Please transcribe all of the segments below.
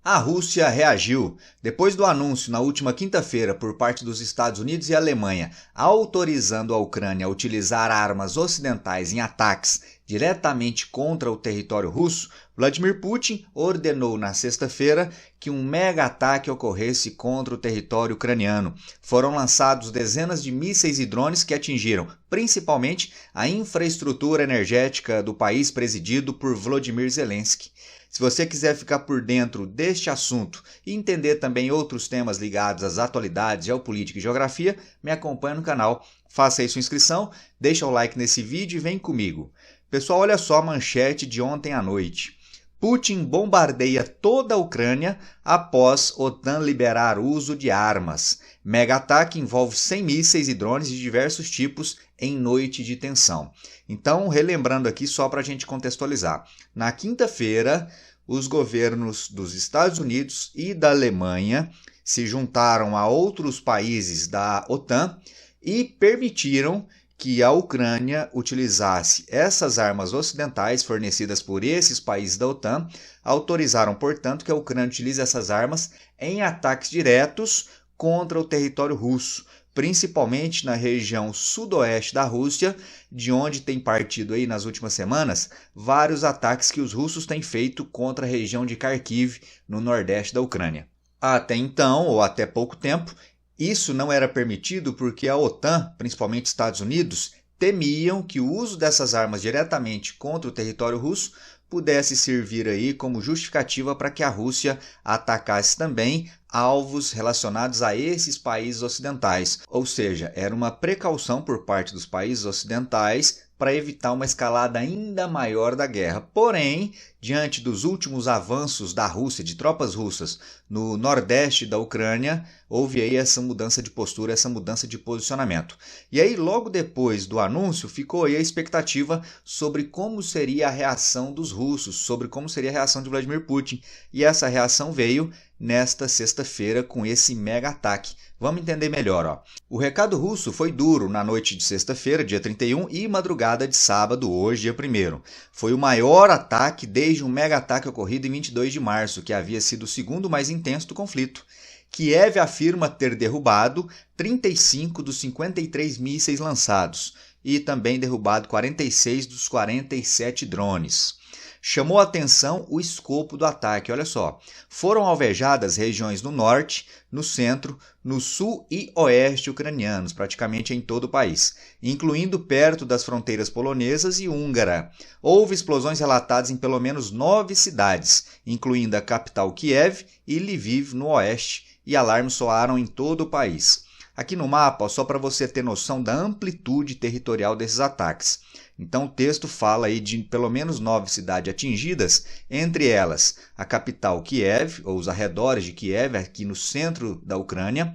A Rússia reagiu. Depois do anúncio na última quinta-feira por parte dos Estados Unidos e Alemanha autorizando a Ucrânia a utilizar armas ocidentais em ataques diretamente contra o território russo, Vladimir Putin ordenou na sexta-feira que um mega-ataque ocorresse contra o território ucraniano. Foram lançados dezenas de mísseis e drones que atingiram principalmente a infraestrutura energética do país presidido por Volodymyr Zelensky. Se você quiser ficar por dentro deste assunto e entender também outros temas ligados às atualidades, geopolítica e geografia, me acompanhe no canal. Faça aí sua inscrição, deixa o like nesse vídeo e vem comigo. Pessoal, olha só a manchete de ontem à noite. Putin bombardeia toda a Ucrânia após OTAN liberar o uso de armas. Mega ataque envolve 100 mísseis e drones de diversos tipos em noite de tensão. Então, relembrando aqui só para a gente contextualizar. Na quinta-feira, os governos dos Estados Unidos e da Alemanha se juntaram a outros países da OTAN e permitiram que a Ucrânia utilizasse essas armas ocidentais fornecidas por esses países da OTAN, autorizaram, portanto, que a Ucrânia utilize essas armas em ataques diretos contra o território russo, principalmente na região sudoeste da Rússia, de onde tem partido aí nas últimas semanas vários ataques que os russos têm feito contra a região de Kharkiv, no nordeste da Ucrânia. Até então, ou até pouco tempo, isso não era permitido porque a OTAN, principalmente Estados Unidos, temiam que o uso dessas armas diretamente contra o território russo pudesse servir aí como justificativa para que a Rússia atacasse também alvos relacionados a esses países ocidentais. Ou seja, era uma precaução por parte dos países ocidentais para evitar uma escalada ainda maior da guerra. Porém, diante dos últimos avanços da Rússia, de tropas russas no nordeste da Ucrânia, houve aí essa mudança de postura, essa mudança de posicionamento. E aí, logo depois do anúncio, ficou aí a expectativa sobre como seria a reação dos russos, sobre como seria a reação de Vladimir Putin. E essa reação veio nesta sexta-feira com esse mega ataque. Vamos entender melhor, ó. O recado russo foi duro na noite de sexta-feira, dia 31, e madrugada de sábado, hoje, dia 1º. Foi o maior ataque desde um mega ataque ocorrido em 22 de março, que havia sido o segundo mais intenso do conflito. Kiev afirma ter derrubado 35 dos 53 mísseis lançados e também derrubado 46 dos 47 drones. Chamou a atenção o escopo do ataque, olha só. Foram alvejadas regiões no norte, no centro, no sul e oeste ucranianos, praticamente em todo o país, incluindo perto das fronteiras polonesas e húngara. Houve explosões relatadas em pelo menos 9 cidades, incluindo a capital Kiev e Lviv no oeste, e alarmes soaram em todo o país. Aqui no mapa, só para você ter noção da amplitude territorial desses ataques. Então o texto fala aí de pelo menos 9 cidades atingidas, entre elas a capital Kiev, ou os arredores de Kiev, aqui no centro da Ucrânia.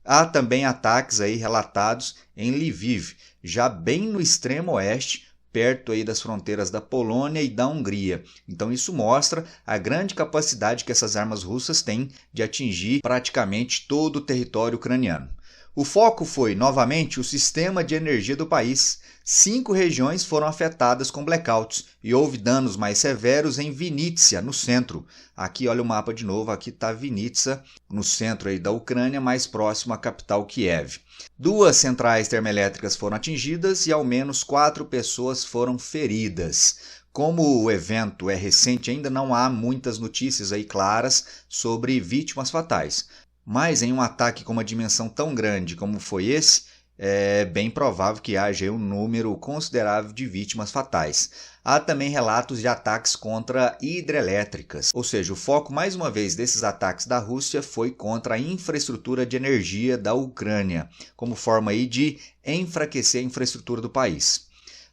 Há também ataques aí relatados em Lviv, já bem no extremo oeste, perto aí das fronteiras da Polônia e da Hungria. Então isso mostra a grande capacidade que essas armas russas têm de atingir praticamente todo o território ucraniano. O foco foi, novamente, o sistema de energia do país. 5 regiões foram afetadas com blackouts e houve danos mais severos em Vinnytsia, no centro. Aqui, olha o mapa de novo, aqui está Vinnytsia, no centro aí da Ucrânia, mais próximo à capital Kiev. 2 centrais termoelétricas foram atingidas e ao menos 4 pessoas foram feridas. Como o evento é recente, ainda não há muitas notícias aí claras sobre vítimas fatais. Mas em um ataque com uma dimensão tão grande como foi esse, é bem provável que haja um número considerável de vítimas fatais. Há também relatos de ataques contra hidrelétricas, ou seja, o foco mais uma vez desses ataques da Rússia foi contra a infraestrutura de energia da Ucrânia, como forma aí de enfraquecer a infraestrutura do país.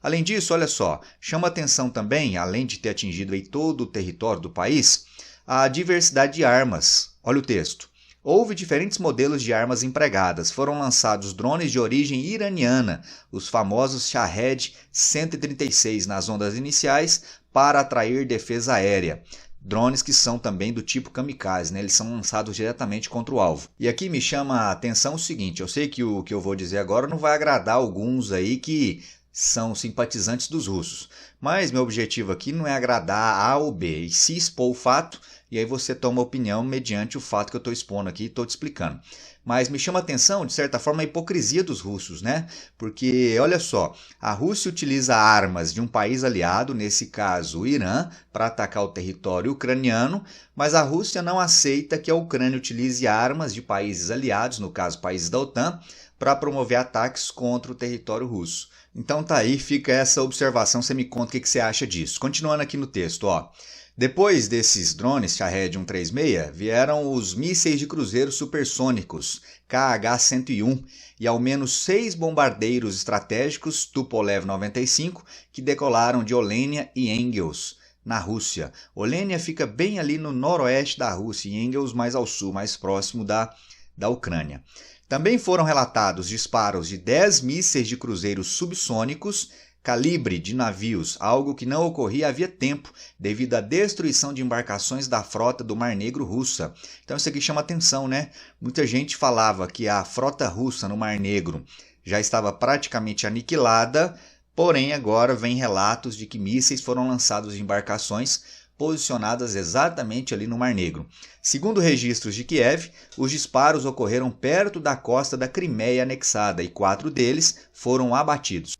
Além disso, olha só, chama atenção também, além de ter atingido aí todo o território do país, a diversidade de armas. Olha o texto. Houve diferentes modelos de armas empregadas. Foram lançados drones de origem iraniana, os famosos Shahed 136 nas ondas iniciais, para atrair defesa aérea. Drones que são também do tipo kamikaze, né? Eles são lançados diretamente contra o alvo. E aqui me chama a atenção o seguinte, eu sei que o que eu vou dizer agora não vai agradar alguns aí que são simpatizantes dos russos, mas meu objetivo aqui não é agradar A ou B, e se expor o fato e aí você toma opinião mediante o fato que eu estou expondo aqui e estou te explicando. Mas me chama a atenção, de certa forma, a hipocrisia dos russos, né? Porque, olha só, a Rússia utiliza armas de um país aliado, nesse caso o Irã, para atacar o território ucraniano, mas a Rússia não aceita que a Ucrânia utilize armas de países aliados, no caso países da OTAN, para promover ataques contra o território russo. Então tá aí, fica essa observação, você me conta o que você acha disso. Continuando aqui no texto, ó. Depois desses drones Shahed 136, vieram os mísseis de cruzeiro supersônicos KH-101 e ao menos 6 bombardeiros estratégicos Tupolev 95 que decolaram de Olenia e Engels, na Rússia. Olenia fica bem ali no noroeste da Rússia e Engels mais ao sul, mais próximo da Ucrânia. Também foram relatados disparos de 10 mísseis de cruzeiros subsônicos calibre de navios, algo que não ocorria havia tempo devido à destruição de embarcações da frota do Mar Negro russa. Então isso aqui chama atenção, né? Muita gente falava que a frota russa no Mar Negro já estava praticamente aniquilada, porém agora vem relatos de que mísseis foram lançados de embarcações posicionadas exatamente ali no Mar Negro. Segundo registros de Kiev, os disparos ocorreram perto da costa da Crimeia anexada e 4 deles foram abatidos.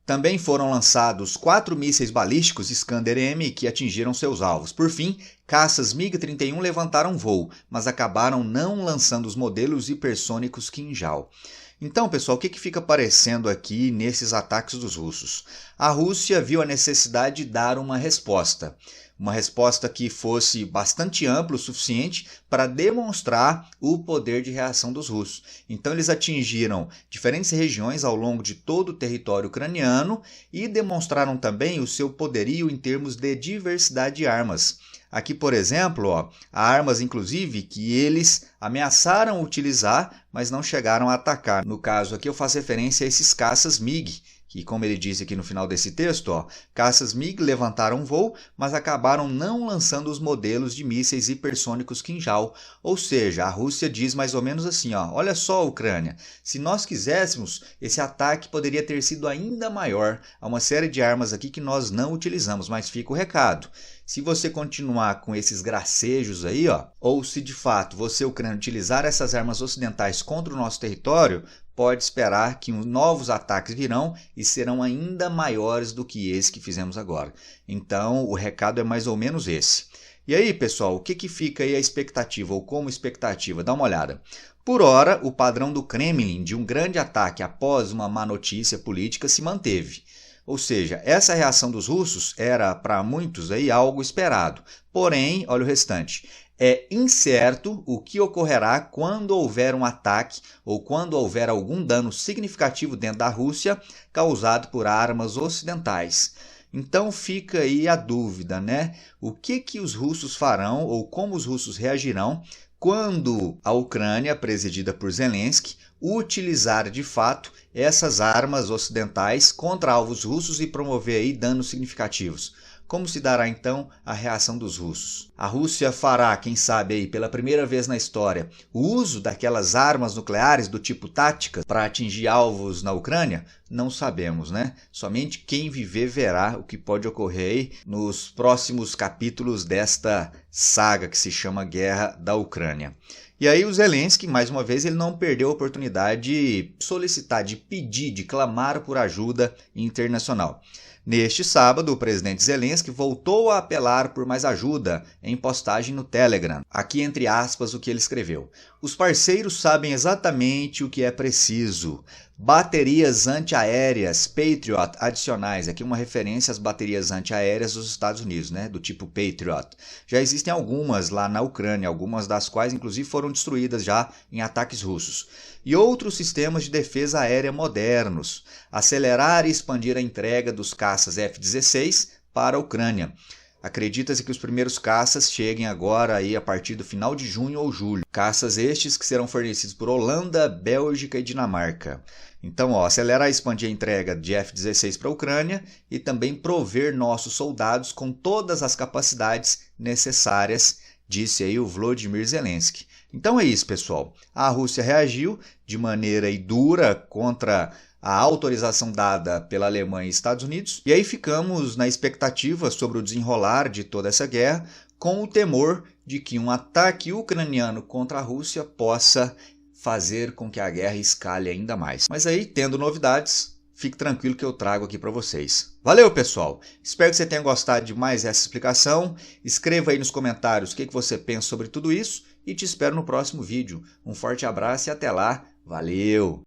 Também foram lançados 4 mísseis balísticos Iskander-M que atingiram seus alvos. Por fim, caças MiG-31 levantaram voo, mas acabaram não lançando os modelos hipersônicos Kinjal. Então, pessoal, o que fica aparecendo aqui nesses ataques dos russos? A Rússia viu a necessidade de dar uma resposta que fosse bastante ampla o suficiente para demonstrar o poder de reação dos russos. Então eles atingiram diferentes regiões ao longo de todo o território ucraniano e demonstraram também o seu poderio em termos de diversidade de armas. Aqui, por exemplo, há armas inclusive que eles ameaçaram utilizar, mas não chegaram a atacar. No caso aqui eu faço referência a esses caças MiG, que, como ele diz aqui no final desse texto, caças MiG levantaram voo, mas acabaram não lançando os modelos de mísseis hipersônicos Kinjal. Ou seja, a Rússia diz mais ou menos assim, olha só, Ucrânia, se nós quiséssemos, esse ataque poderia ter sido ainda maior. Há uma série de armas aqui que nós não utilizamos, mas fica o recado. Se você continuar com esses gracejos aí, ou se de fato você, Ucrânia, utilizar essas armas ocidentais contra o nosso território, pode esperar que novos ataques virão e serão ainda maiores do que esse que fizemos agora. Então, o recado é mais ou menos esse. E aí, pessoal, o que fica aí a expectativa, ou como expectativa? Dá uma olhada. Por ora, o padrão do Kremlin de um grande ataque após uma má notícia política se manteve. Ou seja, essa reação dos russos era, para muitos, aí, algo esperado. Porém, olha o restante. É incerto o que ocorrerá quando houver um ataque ou quando houver algum dano significativo dentro da Rússia causado por armas ocidentais. Então fica aí a dúvida, né? O que os russos farão ou como os russos reagirão quando a Ucrânia, presidida por Zelensky, utilizar de fato essas armas ocidentais contra alvos russos e promover aí danos significativos. Como se dará então a reação dos russos? A Rússia fará, quem sabe aí, pela primeira vez na história, o uso daquelas armas nucleares do tipo táticas para atingir alvos na Ucrânia? Não sabemos, né? Somente quem viver verá o que pode ocorrer aí nos próximos capítulos desta saga que se chama Guerra da Ucrânia. E aí o Zelensky, mais uma vez, ele não perdeu a oportunidade de solicitar, de pedir, de clamar por ajuda internacional. Neste sábado, o presidente Zelensky voltou a apelar por mais ajuda em postagem no Telegram. Aqui, entre aspas, o que ele escreveu. Os parceiros sabem exatamente o que é preciso. Baterias antiaéreas Patriot adicionais. Aqui uma referência às baterias antiaéreas dos Estados Unidos, né? Do tipo Patriot. Já existem algumas lá na Ucrânia, algumas das quais inclusive foram destruídas já em ataques russos. E outros sistemas de defesa aérea modernos. Acelerar e expandir a entrega dos caças F-16 para a Ucrânia. Acredita-se que os primeiros caças cheguem agora aí a partir do final de junho ou julho. Caças estes que serão fornecidos por Holanda, Bélgica e Dinamarca. Então, acelerar e expandir a entrega de F-16 para a Ucrânia e também prover nossos soldados com todas as capacidades necessárias, disse aí o Volodymyr Zelensky. Então é isso, pessoal. A Rússia reagiu de maneira dura contra a autorização dada pela Alemanha e Estados Unidos. E aí ficamos na expectativa sobre o desenrolar de toda essa guerra, com o temor de que um ataque ucraniano contra a Rússia possa fazer com que a guerra escale ainda mais. Mas aí, tendo novidades, fique tranquilo que eu trago aqui para vocês. Valeu, pessoal! Espero que você tenha gostado de mais essa explicação. Escreva aí nos comentários o que você pensa sobre tudo isso e te espero no próximo vídeo. Um forte abraço e até lá. Valeu!